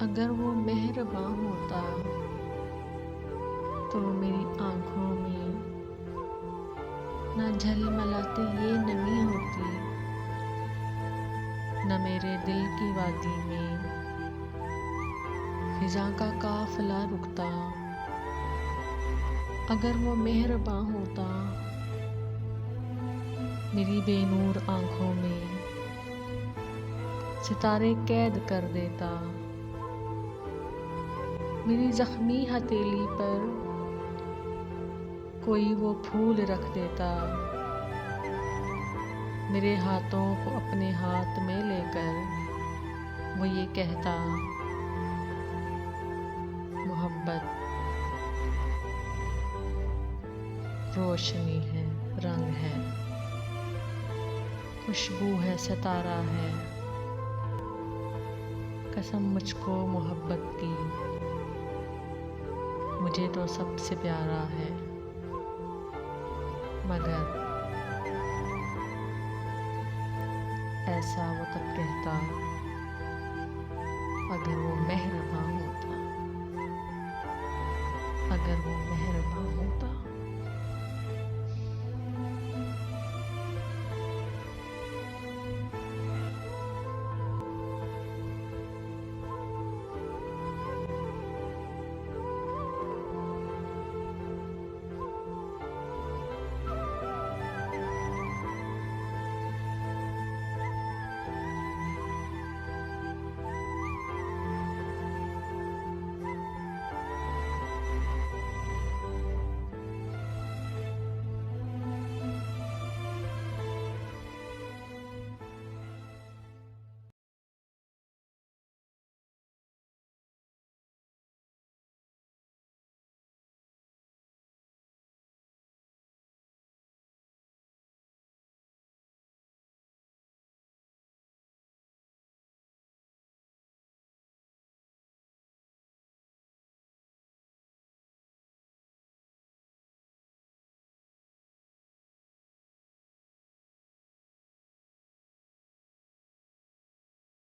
अगर वो मेहरबान होता तो मेरी आँखों में न झलमलाती ये नमी होती, न मेरे दिल की वादी में फिजा का काफिला रुकता। अगर वो मेहरबान होता मेरी बेनूर आँखों में सितारे कैद कर देता। मेरी जख्मी हथेली पर कोई वो फूल रख देता। मेरे हाथों को अपने हाथ में लेकर वो ये कहता, मोहब्बत रोशनी है, रंग है, खुशबू है, सितारा है। कसम मुझको मोहब्बत की, मुझे तो सबसे प्यारा है। मगर ऐसा वो तब कहता अगर वो मेहरबान होता, अगर वो मेहरबान होता।